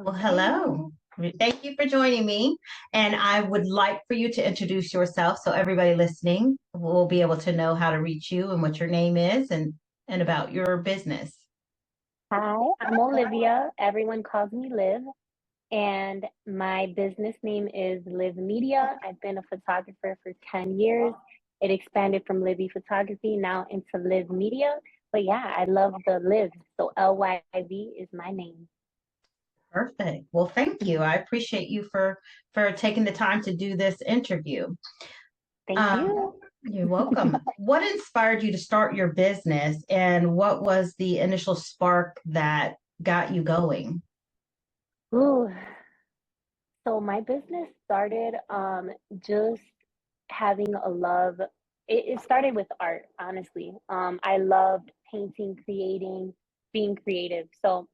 Well, Okay. hello. Thank you for joining me. And I would like for you to introduce yourself so everybody listening will be able to know how to reach you and what your name is and about your business. Hi, I'm Olivia. Everyone calls me Liv, and my business name is Lyv Media. I've been a photographer for 10 years. It expanded from Livi Photography now into Lyv Media. But yeah, I love the Liv. So Lyv is my name. Perfect. Well, thank you. I appreciate you for taking the time to do this interview. Thank Um, you. you're welcome. What inspired you to start your business and what was the initial spark that got you going? Ooh. So my business started just having a love. It started with art, honestly. I loved painting, creating, being creative. So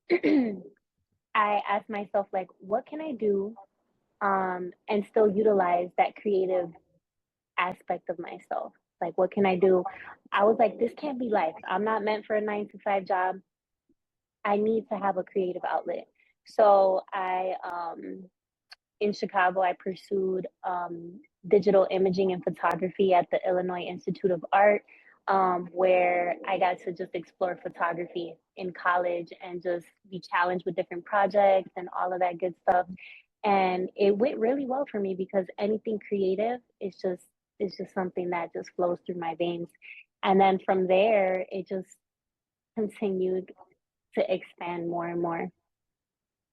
I asked myself, like, what can I do and still utilize that creative aspect of myself? Like, what can I do? I was like, this can't be life. I'm not meant for a 9 to 5 job. I need to have a creative outlet. So in Chicago, I pursued digital imaging and photography at the Illinois Institute of Art, where I got to just explore photography in college and just be challenged with different projects and all of that good stuff. And it went really well for me because anything creative is just something that just flows through my veins. And then from there, it just continued to expand more and more.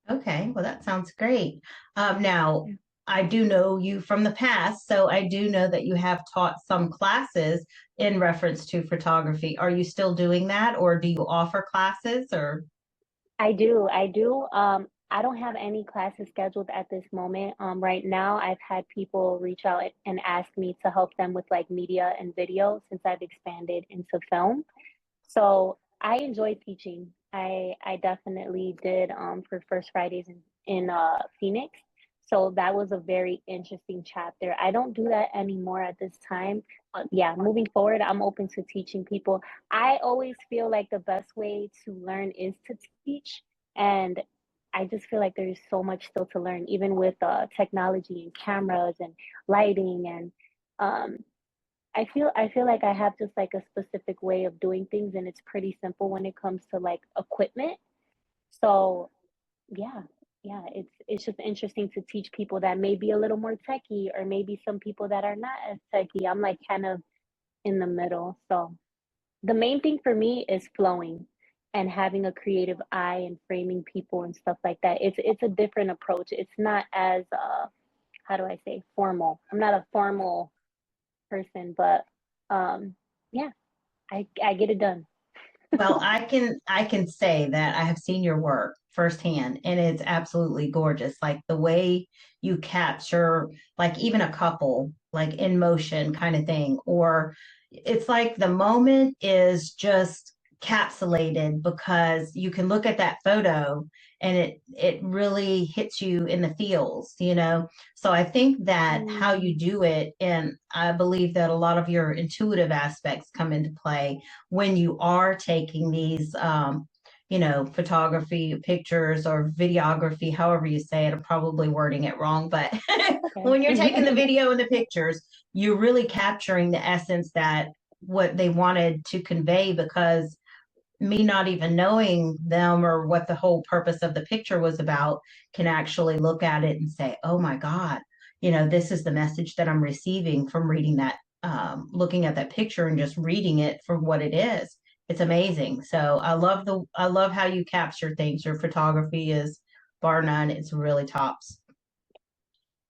Okay, well, that sounds great. Now, I do know you from the past, so I do know that you have taught some classes in reference to photography. Are you still doing that, or do you offer classes, or? I do. I do. I don't have any classes scheduled at this moment. Right now, I've had people reach out and ask me to help them with like media and video since I've expanded into film. So I enjoy teaching. I definitely did for First Fridays in Phoenix. So that was a very interesting chapter. I don't do that anymore at this time. But yeah, moving forward, I'm open to teaching people. I always feel like the best way to learn is to teach. And I just feel like there's so much still to learn, even with technology and cameras and lighting and um, I feel like I have just like a specific way of doing things and it's pretty simple when it comes to like equipment. So yeah, yeah, it's just interesting to teach people that may be a little more techy or maybe some people that are not as techy. I'm like kind of in the middle. So the main thing for me is flowing and having a creative eye and framing people and stuff like that. It's a different approach. It's not as how do I say formal. I'm not a formal person, but um yeah, I get it done. Well, I can say that I have seen your work firsthand and it's absolutely gorgeous. Like the way you capture like even a couple like in motion kind of thing, or it's like the moment is just capsulated because you can look at that photo and it really hits you in the feels. So I think that how Mm, you do it, and I believe that a lot of your intuitive aspects come into play when you are taking these, photography pictures or videography, however you say it. I'm probably wording it wrong, but it's okay. when you're taking the video and the pictures, you're really capturing the essence that what they wanted to convey because me not even knowing them or what the whole purpose of the picture was about can actually look at it and say, oh my God, this is the message that I'm receiving from reading that, looking at that picture and just reading it for what it is. It's amazing. So I love how you capture things. Your photography is bar none. It's really tops.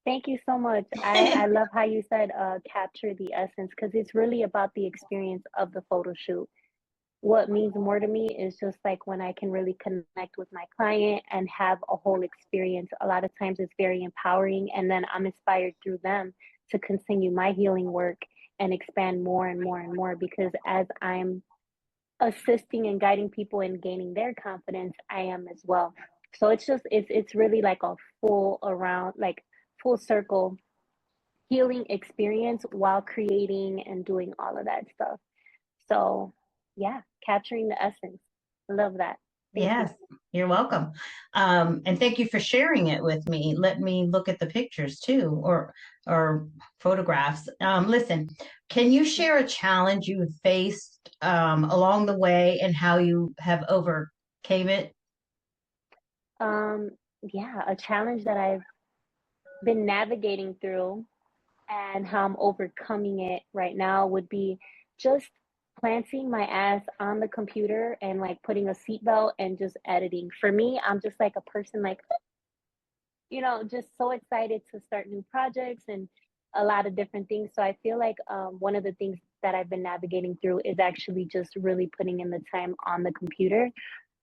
Thank you so much. I love how you said capture the essence because it's really about the experience of the photo shoot. What means more to me is just like when I can really connect with my client and have a whole experience. A lot of times it's very empowering, and then I'm inspired through them to continue my healing work and expand more and more and more because as I'm assisting and guiding people and gaining their confidence, I am as well. So it's really like a full around like full circle healing experience while creating and doing all of that stuff. So yeah, capturing the essence. Love that. Thank Yes. you. You're welcome. And thank you for sharing it with me. Let me look at the pictures too, or photographs. Listen, can you share a challenge you faced along the way and how you have overcame it? Um, yeah, a challenge that I've been navigating through and how I'm overcoming it right now would be just planting my ass on the computer and like putting a seatbelt and just editing. For me, I'm just like a person like, just so excited to start new projects and a lot of different things. So I feel like one of the things that I've been navigating through is actually just really putting in the time on the computer.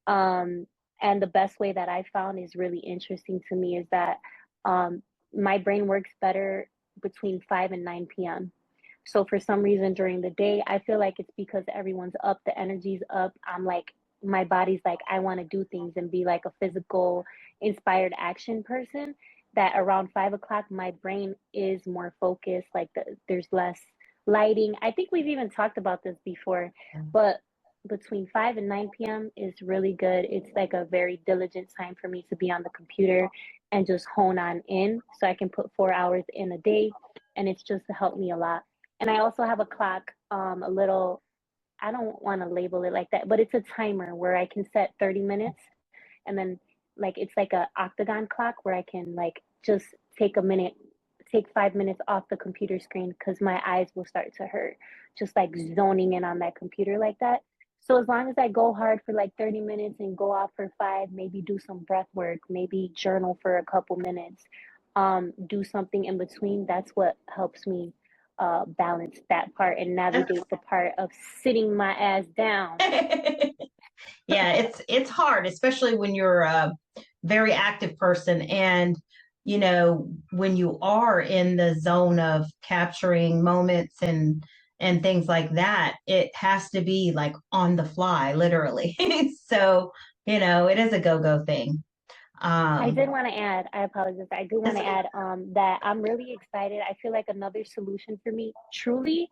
Um, and the best way that I found is really interesting to me is that um, my brain works better between 5 and 9 p.m. So for some reason during the day, I feel like it's because everyone's up, the energy's up. I'm like, my body's like, I want to do things and be like a physical, inspired action person. That around 5 o'clock, my brain is more focused. Like there's less lighting. I think we've even talked about this before, but between 5 and 9 p.m. is really good. It's like a very diligent time for me to be on the computer and just hone on in so I can put 4 hours in a day. And it's just helped me a lot. And I also have a clock, a little, I don't want to label it like that, but it's a timer where I can set 30 minutes and then like it's like a octagon clock where I can like just take a minute, take 5 minutes off the computer screen because my eyes will start to hurt, just like zoning in on that computer like that. So as long as I go hard for like 30 minutes and go off for five, maybe do some breath work, maybe journal for a couple minutes, do something in between, that's what helps me balance that part and navigate the part of sitting my ass down. Yeah, it's hard, especially when you're a very active person and when you are in the zone of capturing moments and things like that, it has to be like on the fly, literally. So, it is a go-go thing. I did Um, want to add, I apologize. I do want it's to add that I'm really excited. I feel like another solution for me, truly,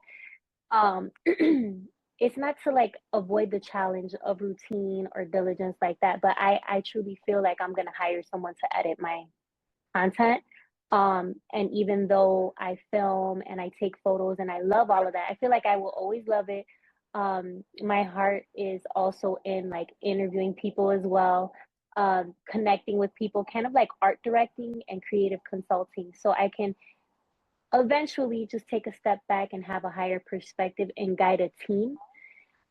it's not to like avoid the challenge of routine or diligence like that, but I truly feel like I'm gonna hire someone to edit my content. And even though I film and I take photos and I love all of that, I feel like I will always love it. My heart is also in like interviewing people as well, connecting with people, kind of like art directing and creative consulting. So I can eventually just take a step back and have a higher perspective and guide a team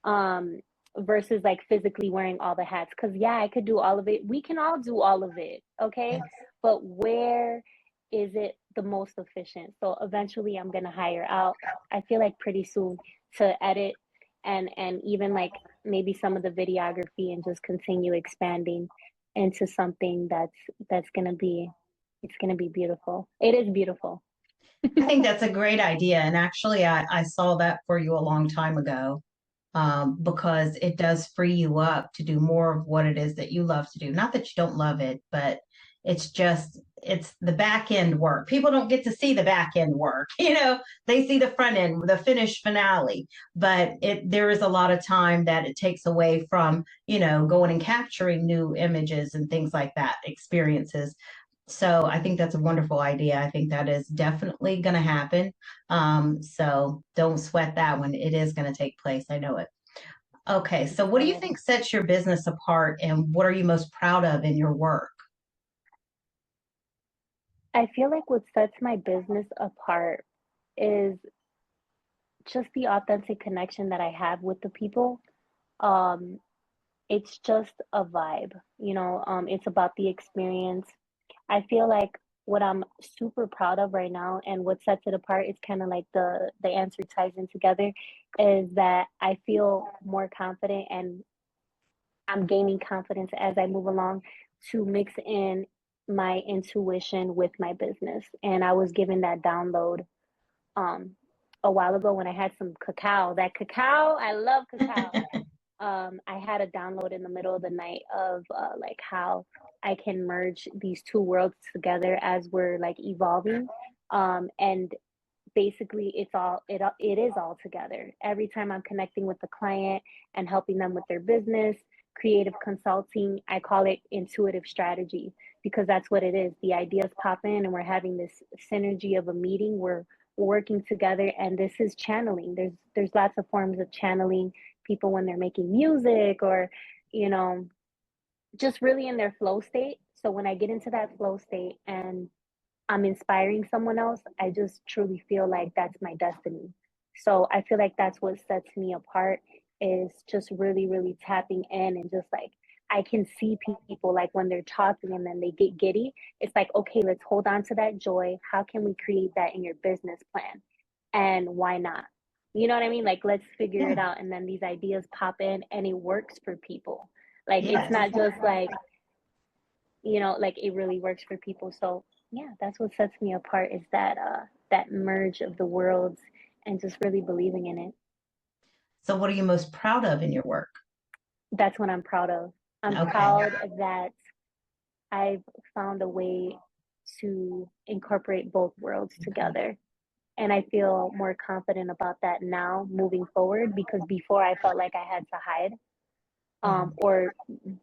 um versus like physically wearing all the hats, because yeah, I could do all of it, we can all do all of it, okay, but where is it the most efficient? So eventually I'm going to hire out, I feel like pretty soon, to edit and even like maybe some of the videography and just continue expanding into something that's going to be, it's going to be beautiful. It is beautiful. I think that's a great idea. And actually, I saw that for you a long time ago, because it does free you up to do more of what it is that you love to do. Not that you don't love it, but it's the back end work. People don't get to see the back end work. They see the front end, the finished finale, but there is a lot of time that it takes away from, going and capturing new images and things like that, experiences. So I think that's a wonderful idea. I think that is definitely going to happen. So don't sweat that one. It is going to take place. I know it. Okay. So what do you think sets your business apart and what are you most proud of in your work? I feel like what sets my business apart is just the authentic connection that I have with the people. Um, it's just a vibe, it's about the experience. I feel like what I'm super proud of right now and what sets it apart is kind of like the answer ties in together, is that I feel more confident and I'm gaining confidence as I move along to mix in my intuition with my business. And I was given that download um a while ago when I had some cacao. That cacao, I love cacao. I had a download in the middle of the night of like how I can merge these two worlds together as we're like evolving. And basically it is all together. Every time I'm connecting with the client and helping them with their business, creative consulting, I call it intuitive strategy because that's what it is. The ideas pop in and we're having this synergy of a meeting. We're working together and this is channeling. There's lots of forms of channeling people when they're making music or, you know, just really in their flow state. So when I get into that flow state and I'm inspiring someone else, I just truly feel like that's my destiny. So I feel like that's what sets me apart is just really, really tapping in and just like I can see people like when they're talking and then they get giddy. It's like, okay, let's hold on to that joy. How can we create that in your business plan? And why not? You know what I mean? Like, let's figure it Yeah. out. And then these ideas pop in and it works for people. Like, it's Yes. not just like, you know, like it really works for people. So yeah, that's what sets me apart is that that merge of the worlds and just really believing in it. So what are you most proud of in your work? That's what I'm proud of. I'm Okay. proud that I've found a way to incorporate both worlds Okay. together. And I feel more confident about that now moving forward because before I felt like I had to hide Yeah. or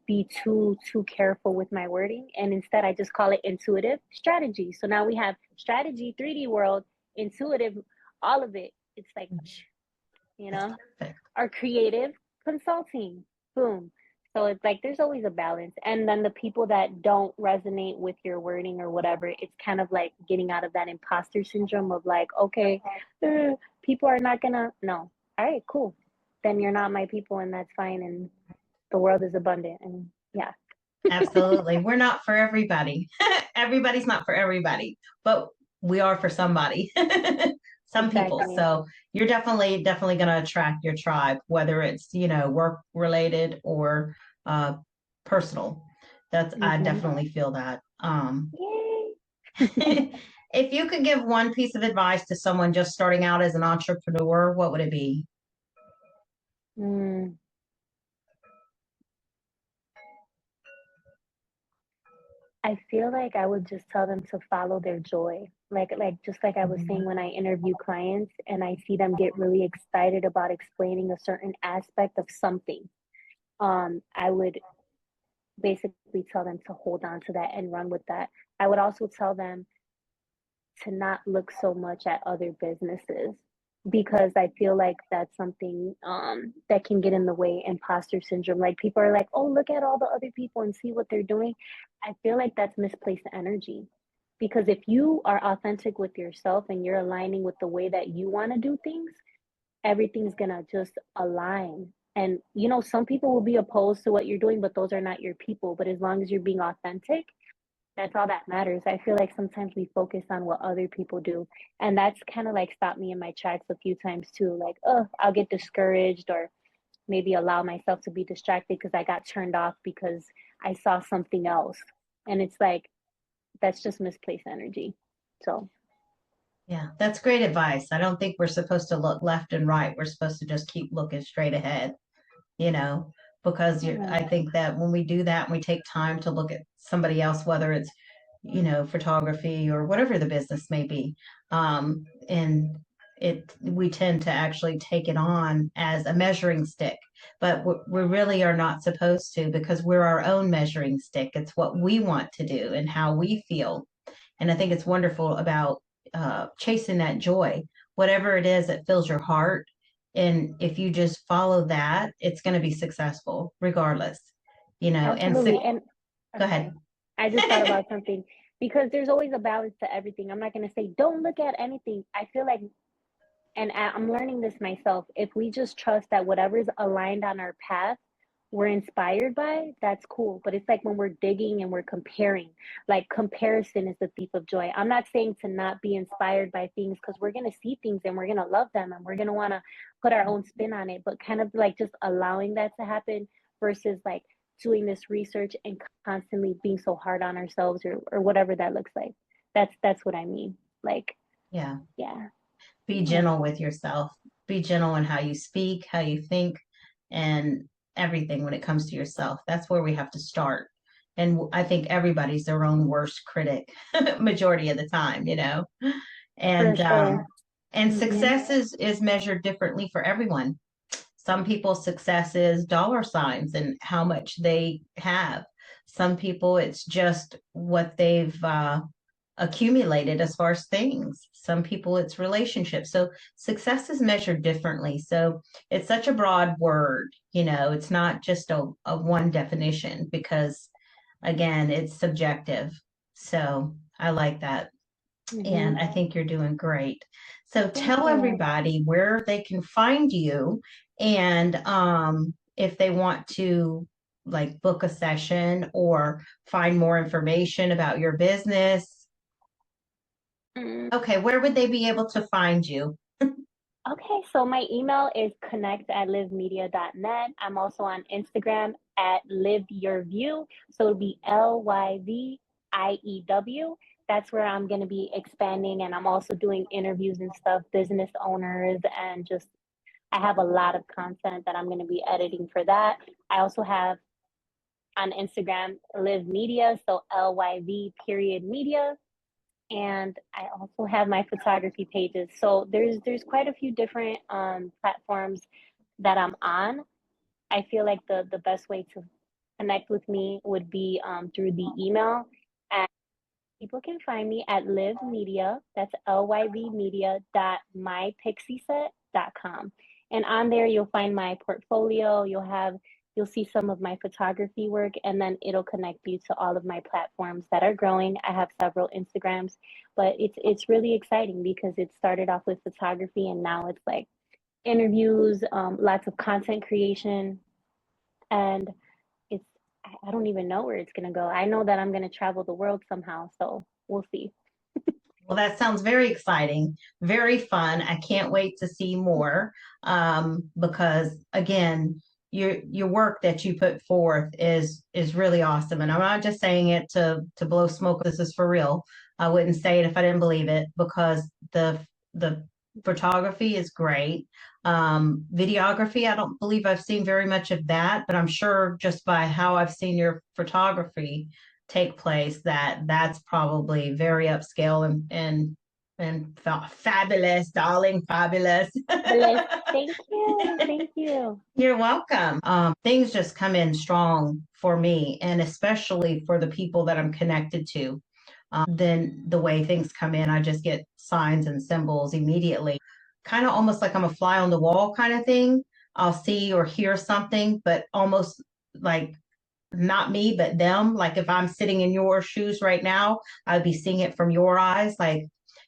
be too careful with my wording, and instead I just call it intuitive strategy. So now we have strategy, 3D world, intuitive, all of it. It's like, you That's know, perfect. our creative consulting, boom. So it's like there's always a balance, and then the people that don't resonate with your wording or whatever, it's kind of like getting out of that imposter syndrome of like, okay, people are not gonna no, all right, cool, then you're not my people and that's fine, and the world is abundant and yeah. Absolutely. We're not for everybody. Everybody's not for everybody, but we are for somebody. Some people. Exactly. So you're definitely going to attract your tribe, whether it's, work related or uh, personal. I Mm-hmm. definitely feel that. Yay. If you could give one piece of advice to someone just starting out as an entrepreneur, what would it be? Mm, I feel like I would just tell them to follow their joy. Like just like I was saying when I interview clients and I see them get really excited about explaining a certain aspect of something. I would basically tell them to hold on to that and run with that. I would also tell them to not look so much at other businesses because I feel like that's something that can get in the way, imposter syndrome. Like people are like, oh, look at all the other people and see what they're doing. I feel like that's misplaced energy because if you are authentic with yourself and you're aligning with the way that you want to do things, everything's gonna just align. And you know, some people will be opposed to what you're doing, but those are not your people. But as long as you're being authentic, that's all that matters. I feel like sometimes we focus on what other people do. And that's kind of like stopped me in my tracks a few times too. Like, oh, I'll get discouraged or maybe allow myself to be distracted because I got turned off because I saw something else. And it's like, that's just misplaced energy. So, Yeah, that's great advice. I don't think we're supposed to look left and right. We're supposed to just keep looking straight ahead, you know, because yeah, I think that when we do that and we take time to look at somebody else, whether it's, photography or whatever the business may be, and we tend to actually take it on as a measuring stick, but we really are not supposed to because we're our own measuring stick. It's what we want to do and how we feel. And I think it's wonderful about chasing that joy, whatever it is that fills your heart. And if you just follow that, it's going to be successful regardless, and absolutely. And go I'm ahead. sorry. I just thought about something because there's always a balance to everything. I'm not going to say don't look at anything. I feel like and I'm learning this myself. If we just trust that whatever's aligned on our path, we're inspired by, that's cool. But it's like when we're digging and we're comparing, like comparison is the thief of joy. I'm not saying to not be inspired by things because we're going to see things and we're going to love them and we're going to want to put our own spin on it, but kind of like just allowing that to happen versus like doing this research and constantly being so hard on ourselves or whatever that looks like. That's what I mean. Like, Yeah. yeah. Be Yeah. gentle with yourself. Be gentle in how you speak, how you think, and everything when it comes to yourself. That's where we have to start. And I think everybody's their own worst critic majority of the time. For And sure. and Mhm. success is measured differently for everyone. Some people's success is dollar signs and how much they have. Some people, it's just what they've accumulated as far as things. Some people, it's relationships. So success is measured differently. So it's such a broad word, it's not just a one definition because, again, it's subjective. So I like that. Hmm. And I think you're doing great. So Thank tell you. everybody where they can find you and if they want to like book a session or find more information about your business. Mm, Okay, where would they be able to find you? okay, so my email is connect@livmedia.net. I'm also on Instagram at Live Your View. So it'll be LYVIEW. That's where I'm going to be expanding. And I'm also doing interviews and stuff, business owners, and just I have a lot of content that I'm going to be editing for that. I also have on Instagram Lyv Media, so LYV period media. And I also have my photography pages. So there's quite a few different platforms that I'm on. I feel like the best way to connect with me would be through the email. And people can find me at Lyv Media. That's lyvmedia.mypixieset.com. And on there, you'll find my portfolio. You'll see some of my photography work, and then it'll connect you to all of my platforms that are growing. I have several Instagrams, but it's really exciting because it started off with photography, and now it's like interviews, lots of content creation, and it's I don't even know where it's gonna go. I know that I'm gonna travel the world somehow, so we'll see. Well, that sounds very exciting, very fun. I can't wait to see more because, again, your work that you put forth is really awesome. And I'm not just saying it to blow smoke. This is for real. I wouldn't say it if I didn't believe it because the photography is great. Videography, I don't believe I've seen very much of that, but I'm sure just by how I've seen your photography take place that that's probably very upscale and fabulous, darling, fabulous. Bliss. Thank you. Thank you. You're welcome. Things just come in strong for me, and especially for the people that I'm connected to. Then the way things come in, I just get signs and symbols immediately. Kind of almost like I'm a fly on the wall kind of thing. I'll see or hear something, but almost like not me, but them. Like if I'm sitting in your shoes right now, I'd be seeing it from your eyes. Like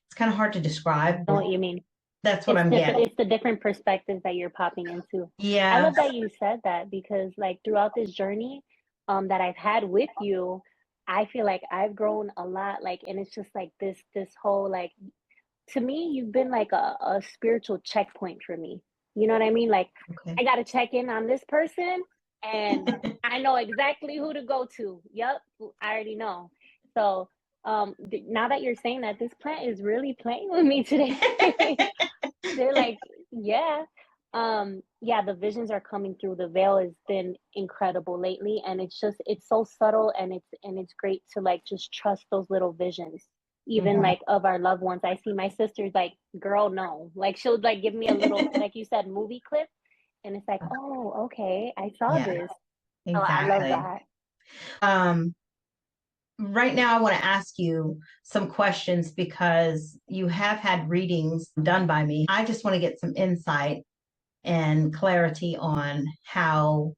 it's kind of hard to describe. Know what you mean. That's what I'm getting. It's the different perspectives that you're popping into. I Yeah. love that you said that because like throughout this journey that I've had with you, I feel like I've grown a lot. Like and it's just like this whole like to me, you've been like a spiritual checkpoint for me. You know what I mean? Like Okay. I gotta check in on this person and I know exactly who to go to. Yep, I already know. So now that you're saying that, this plant is really playing with me today. They're like, yeah. Yeah, the visions are coming through. The veil has been incredible lately, and it's so subtle and it's great to like just trust those little visions, even Mhm. like of our loved ones. I see my sister's like, girl, no. Like she'll like give me a little, like you said, movie clip, and it's like, oh, okay, I saw Yeah, this. Oh, I love exactly. that. Um, right now, I want to ask you some questions because you have had readings done by me. I just want to get some insight and clarity on how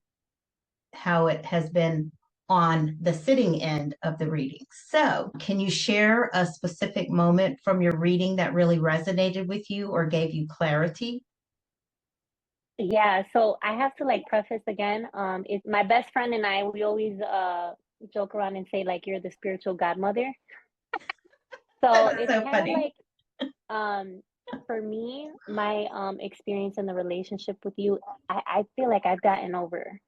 it has been on the sitting end of the reading. So, can you share a specific moment from your reading that really resonated with you or gave you clarity? Yeah, so I have to like preface again. It's my best friend and I, we always joke around and say like you're the spiritual godmother. So That's it's so kind of funny. like um for me, my experience in the relationship with you, I feel like I've gotten over,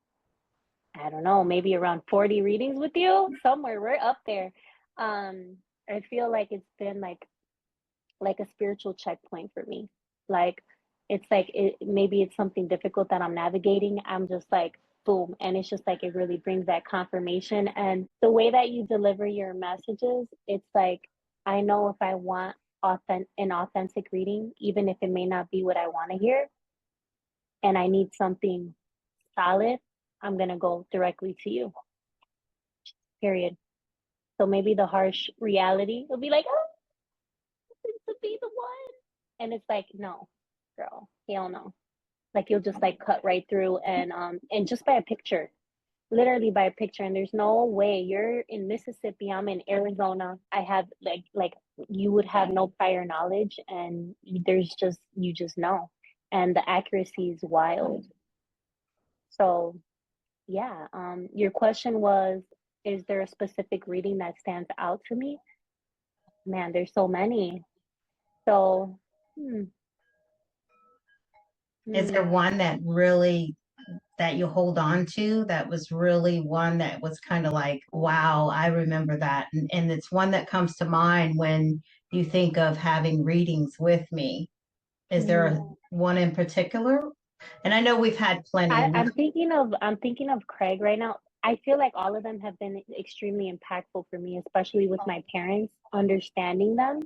I don't know, maybe around 40 readings with you, somewhere we're up there. I feel like it's been like a spiritual checkpoint for me. Like it's like maybe it's something difficult that I'm navigating. I'm just like boom, and it's just like it really brings that confirmation. And the way that you deliver your messages, it's like I know if I want an authentic reading, even if it may not be what I want to hear, and I need something solid, I'm going to go directly to you, period. So maybe the harsh reality will be like, oh, this to be the one. And it's like, no, girl, hell no. Like you'll just like cut right through and just by a picture, literally by a picture. And there's no way you're in Mississippi, I'm in Arizona. I have like you would have no prior knowledge and there's just you just know. And the accuracy is wild. So yeah, your question was, is there a specific reading that stands out to me? Man, there's so many. So, hmm, Is there hmm. one that really that you hold on to that was really one that was kind of like, wow, I remember that. And it's one that comes to mind when you think of having readings with me. Is there Hmm. one in particular? And I know we've had plenty. I'm thinking of Craig right now. I feel like all of them have been extremely impactful for me, especially with my parents, understanding them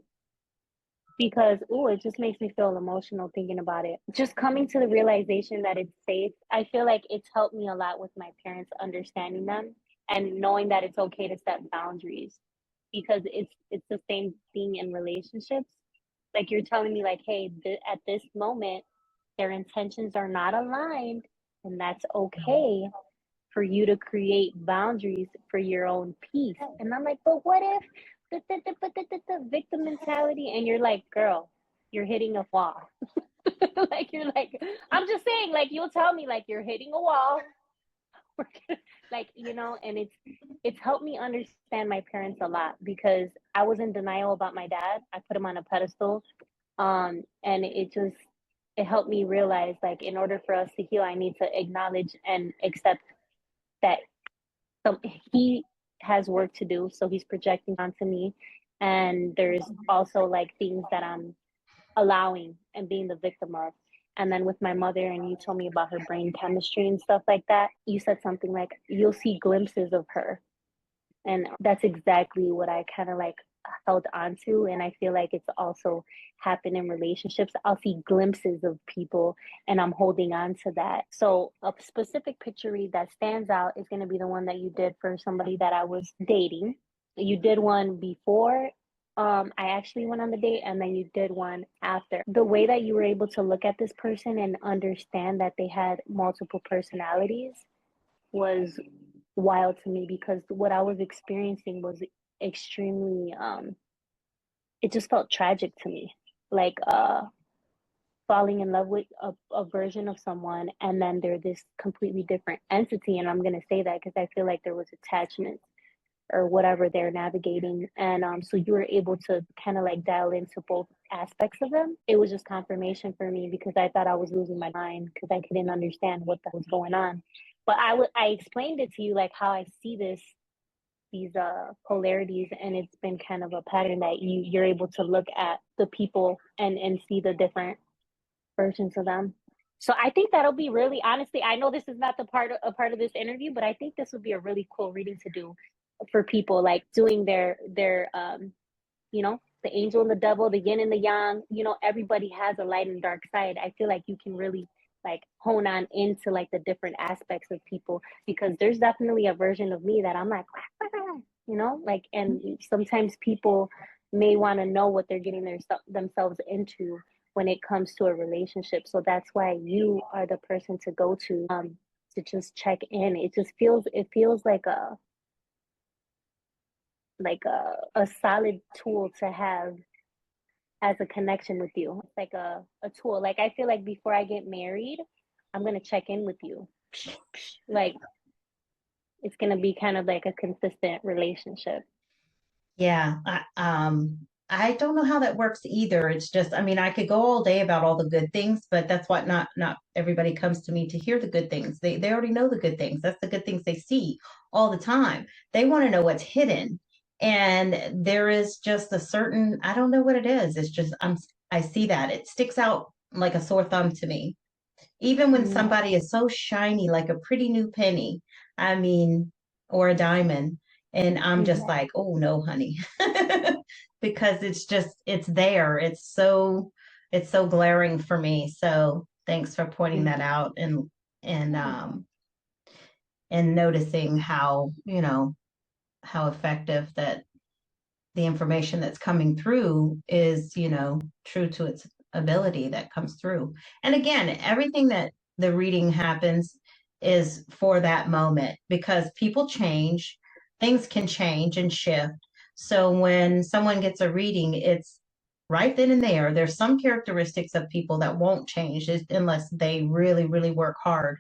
because it just makes me feel emotional thinking about it. Just coming to the realization that it's safe. I feel like it's helped me a lot with my parents understanding them and knowing that it's okay to set boundaries because it's the same thing in relationships. Like you're telling me like, hey, at this moment their intentions are not aligned and that's okay for you to create boundaries for your own peace. And I'm like, but what if the victim mentality? And you're like, girl, you're hitting a wall. Like, you're like, I'm just saying, like, you'll tell me, like, you're hitting a wall. Like, and it's helped me understand my parents a lot because I was in denial about my dad. I put him on a pedestal. And it helped me realize like in order for us to heal, I need to acknowledge and accept that some he has work to do, so he's projecting onto me. And there's also like things that I'm allowing and being the victim of. And then with my mother, and you told me about her brain chemistry and stuff like that, you said something like you'll see glimpses of her. And that's exactly what I kind of like held on to. And I feel like it's also happened in relationships. I'll see glimpses of people and I'm holding on to that. So a specific picture read that stands out is going to be the one that you did for somebody that I was dating. You did one before I actually went on the date, and then you did one after. The way that you were able to look at this person and understand that they had multiple personalities was wild to me because what I was experiencing was extremely it just felt tragic to me. Like falling in love with a version of someone and then they're this completely different entity. And I'm gonna say that because I feel like there was attachment or whatever they're navigating. And so you were able to kind of like dial into both aspects of them. It was just confirmation for me because I thought I was losing my mind because I couldn't understand what was going on. But I explained it to you like how I see these polarities, and it's been kind of a pattern that you're able to look at the people and see the different versions of them. So I think that'll be really, honestly, I know this is not a part of this interview, but I think this would be a really cool reading to do for people like doing their the angel and the devil, the yin and the yang. Everybody has a light and dark side. I feel like you can really like hone on into like the different aspects of people because there's definitely a version of me that I'm like, like, and sometimes people may want to know what they're getting themselves into when it comes to a relationship. So that's why you are the person to go to just check in. It feels like a solid tool to have as a connection with you. It's like a tool. Like I feel like before I get married, I'm gonna check in with you. Like it's gonna be kind of like a consistent relationship. Yeah, I don't know how that works either. It's just, I mean, I could go all day about all the good things, but that's what not everybody comes to me to hear the good things. They already know the good things. That's the good things they see all the time. They want to know what's hidden. And there is just a certain, I don't know what it is. It's just I see that. It sticks out like a sore thumb to me. Even when Mm, somebody is so shiny, like a pretty new penny, I mean, or a diamond, and I'm just mhm. like, oh no, honey, because it's just, it's there. It's so glaring for me. So, Thanks for pointing Mm. that out and Yeah. um and noticing how, how effective that the information that's coming through is, true to its ability that comes through. And again, everything that the reading happens is for that moment because people change, things can change and shift. So when someone gets a reading, it's right then and there. There's some characteristics of people that won't change unless they really, really work hard,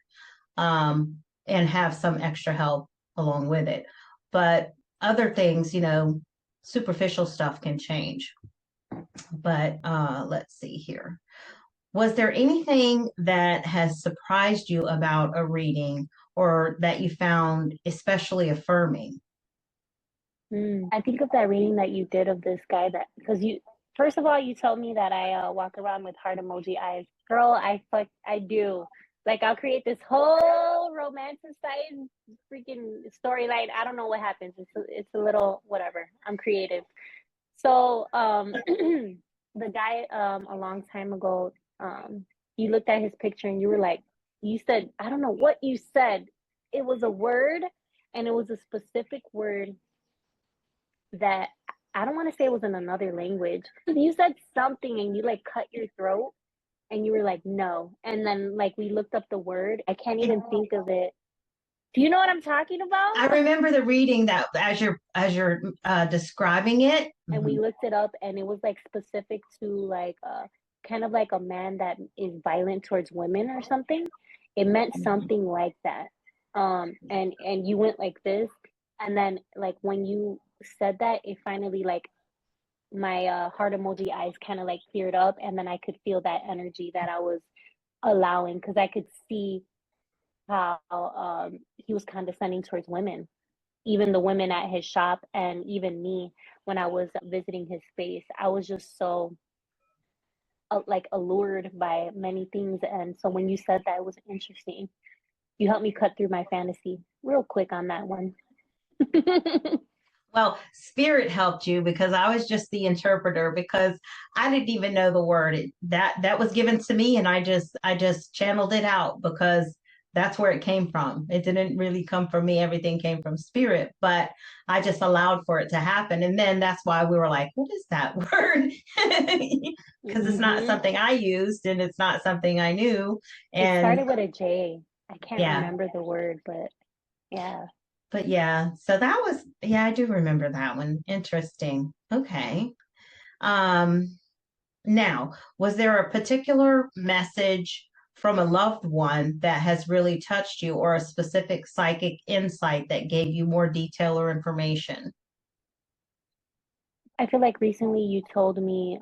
and have some extra help along with it. But other things, superficial stuff can change. But let's see here. Was there anything that has surprised you about a reading or that you found especially affirming? I think of that reading that you did of this guy that because you first of all you told me that I walk around with heart emoji eyes. Girl, I do. Like I'll create this whole romanticized freaking storyline. I don't know what happens. It's a little whatever. I'm creative. So the guy a long time ago, you looked at his picture and you were like, you said, I don't know what you said. It was a word and it was a specific word that I don't want to say it was in another language. You said something and you like cut your throat and you were like, no. And then like we looked up the word. I can't even think of it. Do you know what I'm talking I about? remember the reading that as you're describing it. And we Mhm. looked it up and it was like specific to like kind of like a man that is violent towards women or something. It meant something like that. And you went like this and then like when you said that it finally like my heart emoji eyes kind of like cleared up and then I could feel that energy that I was allowing because I could see how he was condescending towards women, even the women at his shop and even me when I was visiting his space. I was just so like allured by many things. And so when you said that, it was interesting. You helped me cut through my fantasy real quick on that one. Well, spirit helped you because I was just the interpreter because I didn't even know the word. That was given to me and I just channeled it out because that's where it came from. It didn't really come from me. Everything came from spirit, but I just allowed for it to happen. And then that's why we were like, what is that word? Because it's not Mm-hmm. something I used and it's not something I knew. It And started with a J. I can't yeah, remember the word, but yeah. but yeah, so that was, yeah, I do remember that one. Interesting. Okay. Um, Now, was there a particular message from a loved one that has really touched you or a specific psychic insight that gave you more detail or information? I feel like recently you told me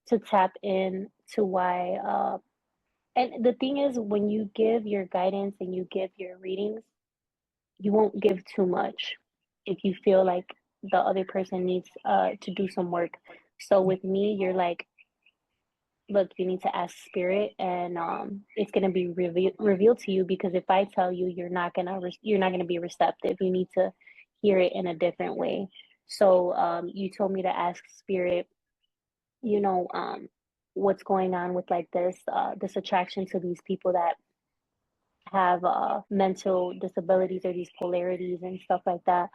to tap in to why and the thing is when you give your guidance and you give your readings, you won't give too much if you feel like the other person needs to do some work. So with me, you're like, look, you need to ask spirit and it's going to be revealed to you because if I tell you you're not going to be receptive. You need to hear it in a different way. So you told me to ask spirit, you know, what's going on with like this attraction to these people that have mental disabilities or these polarities and stuff like that.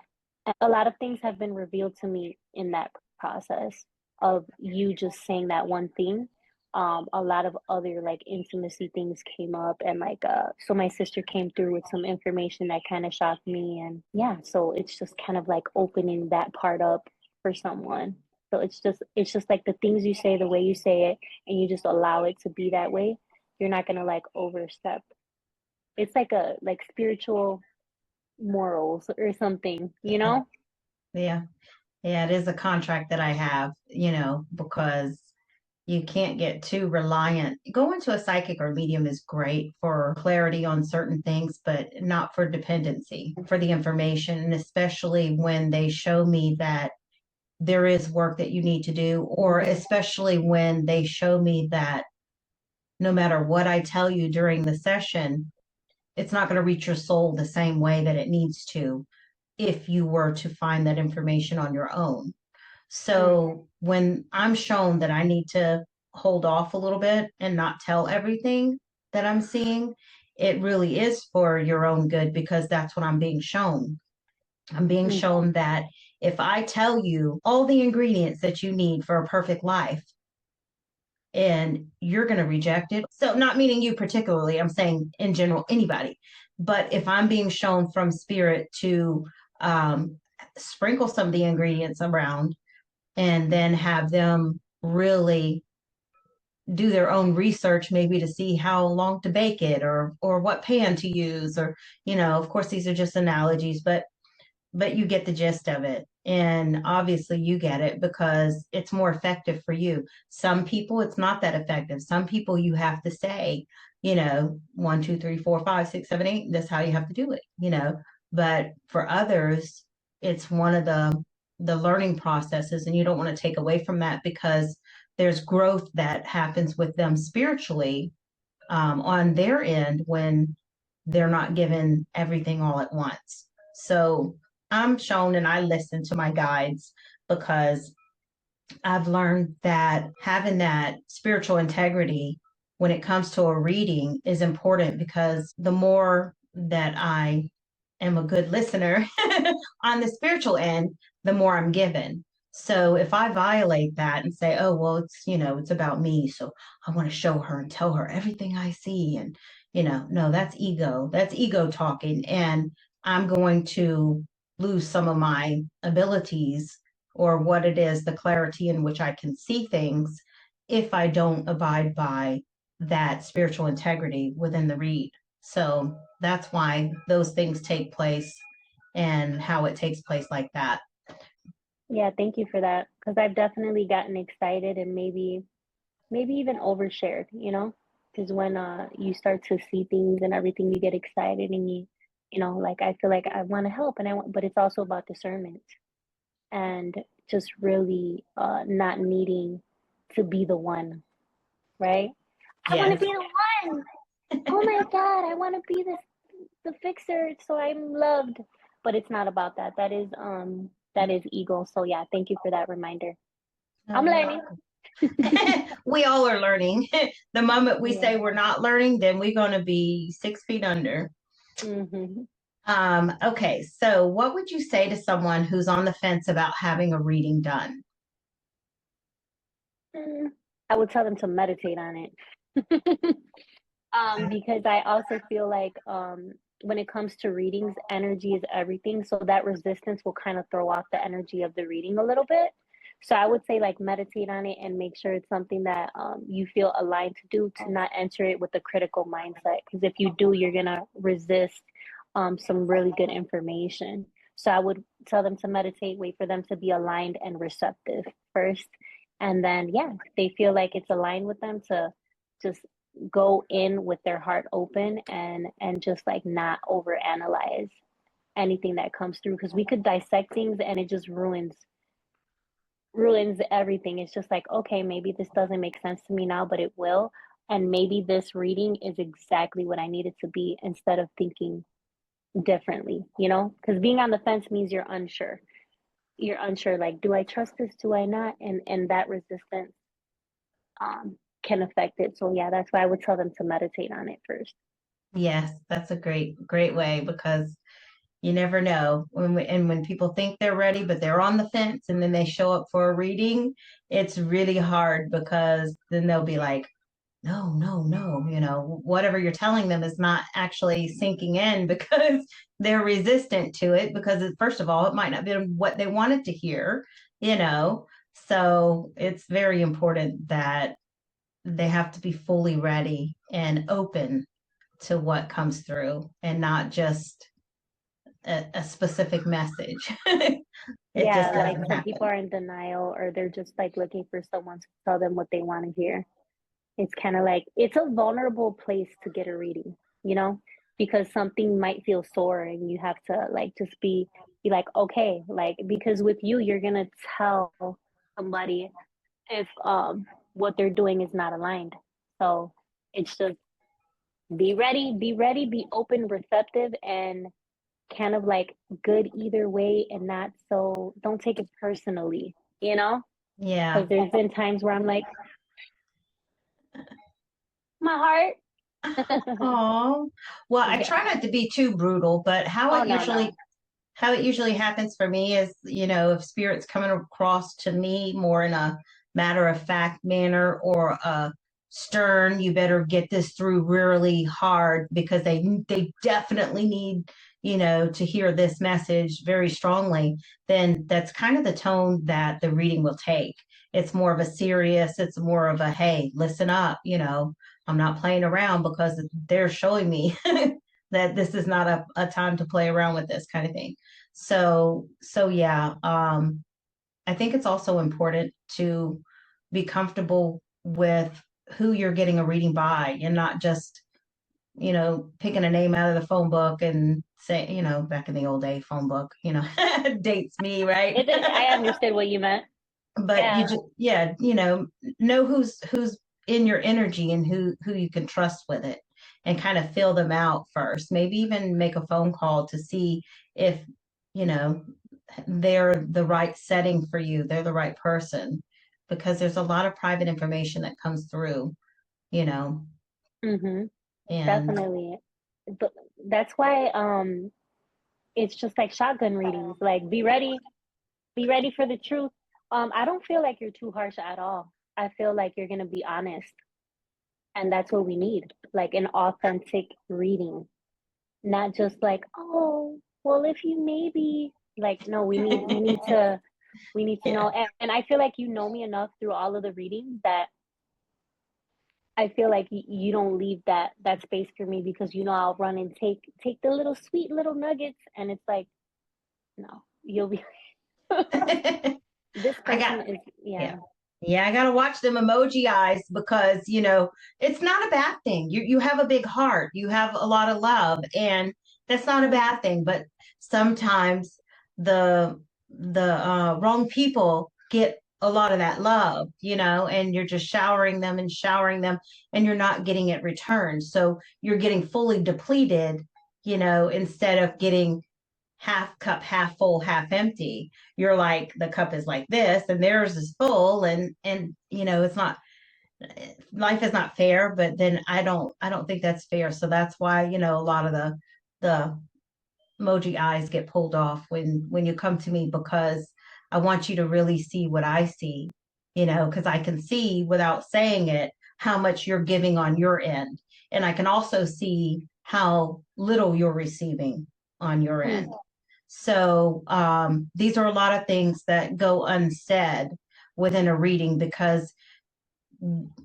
And a lot of things have been revealed to me in that process of you just saying that one thing. A lot of other like intimacy things came up and like so my sister came through with some information that kind of shocked me and yeah, so it's just kind of like opening that part up for someone. So it's just like the things you say, the way you say it, and you just allow it to be that way. You're not gonna like overstep. It's like a like spiritual morals or something, you Yeah. know? Yeah. Yeah, it is a contract that I have, because you can't get too reliant. Going to a psychic or medium is great for clarity on certain things, but not for dependency for the information. And especially when they show me that there is work that you need to do, or especially when they show me that no matter what I tell you during the session, it's not going to reach your soul the same way that it needs to if you were to find that information on your own. Mm, So when I'm shown that I need to hold off a little bit and not tell everything that I'm seeing, it really is for your own good because that's what I'm being shown. I'm being Mm. shown that if I tell you all the ingredients that you need for a perfect life and you're going to reject it. So, not meaning you particularly, I'm saying in general, anybody. But if I'm being shown from spirit to um, sprinkle some of the ingredients around and then have them really do their own research maybe to see how long to bake it or what pan to use or of course these are just analogies but you get the gist of it. And obviously, you get it because it's more effective for you. Some people, it's not that effective. Some people, you have to say, 1, 2, 3, 4, 5, 6, 7, 8. That's how you have to do it. But for others, it's one of the learning processes, and you don't want to take away from that because there's growth that happens with them spiritually on their end when they're not given everything all at once. So I'm shown and I listen to my guides because I've learned that having that spiritual integrity when it comes to a reading is important because the more that I am a good listener on the spiritual end, the more I'm given. So if I violate that and say, oh, well, it's about me. So I want to show her and tell her everything I see. And, no, that's ego. That's ego talking. And I'm going to lose some of my abilities or what it is, the clarity in which I can see things if I don't abide by that spiritual integrity within the read. So that's why those things take place and how it takes place like that. Yeah, thank you for that. Because I've definitely gotten excited and maybe even overshared, you know? Because when you start to see things and everything, you get excited and like I feel like I want to help and but it's also about discernment and just really not needing to be the one, right? I want to Yes. be the one. Oh my God, I want to be the fixer so I'm loved. But it's not about that. That is ego. So yeah, thank you for that reminder. Oh, I'm you're learning. welcome. We all are learning. The moment we Yeah. say we're not learning, then we're going to be 6 feet under. Mm-hmm. Okay, so what would you say to someone who's on the fence about having a reading done? I would tell them to meditate on it. Because I also feel like when it comes to readings, energy is everything. So that resistance will kind of throw off the energy of the reading a little bit. So I would say like meditate on it and make sure it's something that you feel aligned to do, to not enter it with a critical mindset. Because if you do, you're gonna resist some really good information. So I would tell them to meditate, wait for them to be aligned and receptive first. And then, yeah, if they feel like it's aligned with them to just go in with their heart open and just like not overanalyze anything that comes through because we could dissect things and it just ruins everything. It's just like, okay, maybe this doesn't make sense to me now, but it will. And maybe this reading is exactly what I need it to be instead of thinking differently, Because being on the fence means you're unsure. You're unsure, like, do I trust this? Do I not? And that resistance can affect it. So yeah, that's why I would tell them to meditate on it first. Yes, that's a great way because you never know when people think they're ready, but they're on the fence and then they show up for a reading, it's really hard because then they'll be like, no, no, no, whatever you're telling them is not actually sinking in because they're resistant to it because first of all, it might not be what they wanted to hear, you know. So it's very important that they have to be fully ready and open to what comes through and not just a specific message. It just Yeah, like doesn't some people happen. are in denial or they're just like looking for someone to tell them what they want to hear. It's kind of like it's a vulnerable place to get a reading, you know, because something might feel sore and you have to like just be like, okay, like because with you you're gonna tell somebody if what they're doing is not aligned. So it's just be ready, be open, receptive, and kind of like good either way and not don't take it personally, you know? Yeah. Because there's been times where I'm like, My heart. Oh, well, I Yeah. try not to be too brutal, but Oh no, no. how it usually happens for me is, if spirit's coming across to me more in a matter of fact manner or a stern, you better get this through really hard because they definitely need, to hear this message very strongly, then that's kind of the tone that the reading will take. It's more of a serious, it's more of a, hey, listen up, I'm not playing around because they're showing me that this is not a time to play around with this kind of thing. So yeah, I think it's also important to be comfortable with who you're getting a reading by and not just, picking a name out of the phone book and say, back in the old day phone book, dates me, right? I understood what you meant. But you Yeah. just, yeah, know who's in your energy and who you can trust with it and kind of feel them out first. Maybe even make a phone call to see if, you know, they're the right setting for you, they're the right person, because there's a lot of private information that comes through, you know, Mm-hmm. and Definitely. But that's why it's just like shotgun readings. Like be ready for the truth. I don't feel like you're too harsh at all. I feel like you're gonna be honest. And that's what we need. Like an authentic reading. Not just like, oh, well if you maybe like no, we need to know. yeah. And I feel like you know me enough through all of the readings that I feel like you don't leave that space for me because you know I'll run and take the little sweet little nuggets and it's like no, you'll be this I person got is Yeah. yeah. Yeah, I gotta watch them emoji eyes because, it's not a bad thing. You have a big heart. You have a lot of love, and that's not a bad thing. But sometimes the wrong people get a lot of that love, and you're just showering them, and you're not getting it returned. So you're getting fully depleted, instead of getting half cup, half full, half empty. You're like, the cup is like this and theirs is full, and it's not, life is not fair, but then I don't think that's fair. So that's why, a lot of the emoji eyes get pulled off when you come to me, because I want you to really see what I see, because I can see without saying it how much you're giving on your end. And I can also see how little you're receiving on your end. Mm, So these are a lot of things that go unsaid within a reading because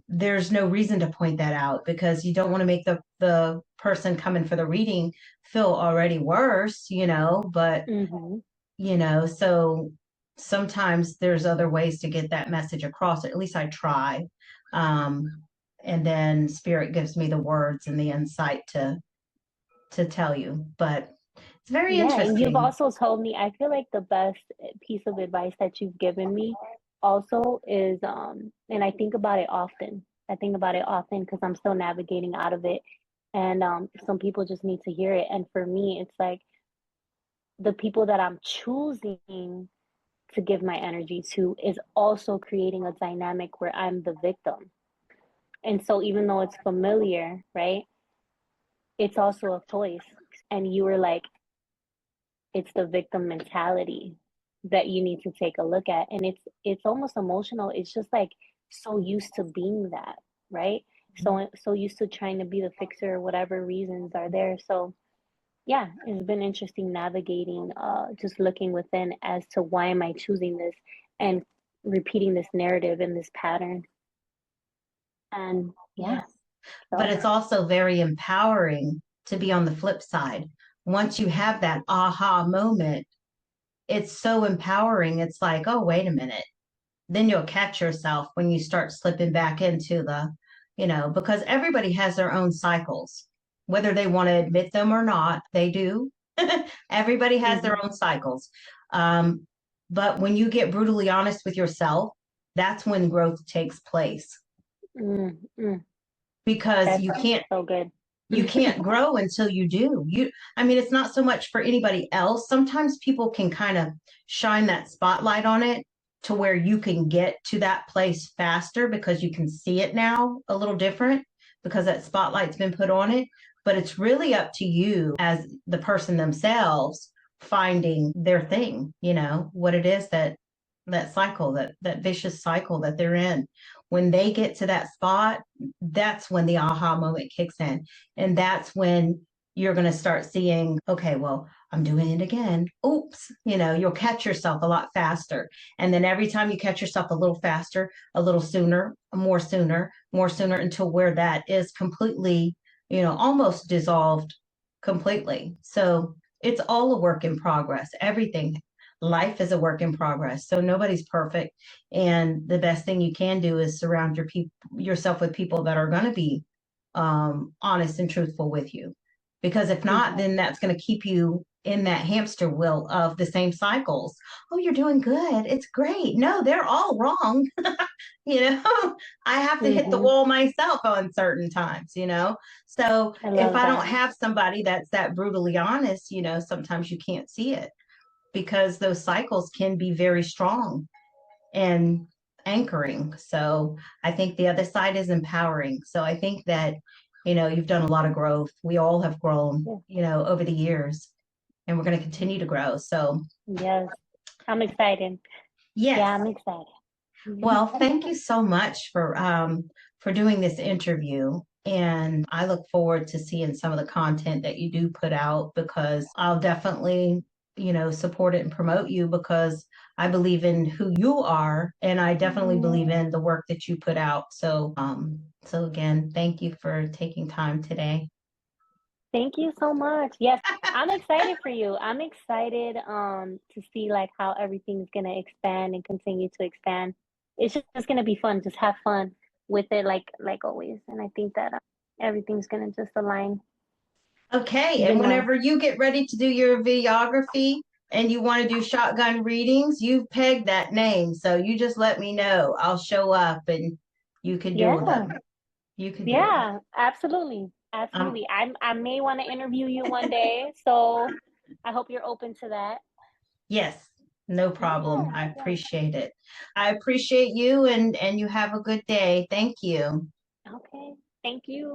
there's no reason to point that out, because you don't want to make the person coming for the reading feel already worse, but mm-hmm. so sometimes there's other ways to get that message across. At least I try. Um, and then spirit gives me the words and the insight to tell you. But it's very Yeah, and you've interesting. also told me, I feel like the best piece of advice that you've given me also is, and I think about it often. I think about it often because I'm still navigating out of it. And some people just need to hear it. And for me, it's like the people that I'm choosing to give my energy to is also creating a dynamic where I'm the victim. And so even though it's familiar, right, it's also a choice. And you were like, it's the victim mentality that you need to take a look at, and it's almost emotional. It's just like so used to being that, right? So used to trying to be the fixer, whatever reasons are there. So yeah, it's been interesting navigating, just looking within as to why am I choosing this and repeating this narrative and this pattern. And yeah, Yes. But so it's also very empowering to be on the flip side. Once you have that aha moment, it's so empowering. It's like, oh, wait a minute. Then you'll catch yourself when you start slipping back into because everybody has their own cycles, whether they want to admit them or not, they do. Everybody has their hmm own cycles. Um, but when you get brutally honest with yourself, that's when growth takes place, mm, mm, because that's you can't so good. you can't grow until you do. I mean, it's not so much for anybody else. Sometimes people can kind of shine that spotlight on it to where you can get to that place faster because you can see it now a little different. because that spotlight's been put on it. But it's really up to you as the person themselves finding their thing, what it is that cycle, that vicious cycle that they're in. When they get to that spot, that's when the aha moment kicks in. And that's when you're going to start seeing, okay, well, I'm doing it again. Oops, you'll catch yourself a lot faster. And then every time you catch yourself a little faster, a little sooner, more sooner, more sooner, until where that is completely, almost dissolved completely. So it's all a work in progress. Everything, life is a work in progress. So nobody's perfect. And the best thing you can do is surround yourself with people that are going to be honest and truthful with you. Because if not, then that's going to keep you in that hamster wheel of the same cycles. Oh, you're doing good. It's great. No, they're all wrong. I have to hit the wall myself on certain times. So if I don't have somebody that's that brutally honest, sometimes you can't see it because those cycles can be very strong and anchoring. So I think the other side is empowering. So I think that, you've done a lot of growth. We all have grown, over the years, and we're going to continue to grow. So yes, I'm excited. Yes. Yeah, I'm excited. Well, thank you so much for doing this interview. And I look forward to seeing some of the content that you do put out, because I'll definitely, support it and promote you, because I believe in who you are, and I definitely believe in the work that you put out. So again, thank you for taking time today. Thank you so much. Yes, I'm excited for you. I'm excited to see like how everything's gonna expand and continue to expand. It's just gonna be fun. Just have fun with it, like always. And I think that everything's gonna just align Okay, and even more. whenever you get ready to do your videography and you want to do shotgun readings, you've pegged that name. So you just let me know. I'll show up and you can do Yeah, them. You can do them. yeah, absolutely, Um, absolutely. I may want to interview you one day, so I hope you're open to that. yes, no problem. Yeah, I yeah. appreciate it. I appreciate you, and you have a good day. Thank you. Okay. Thank you.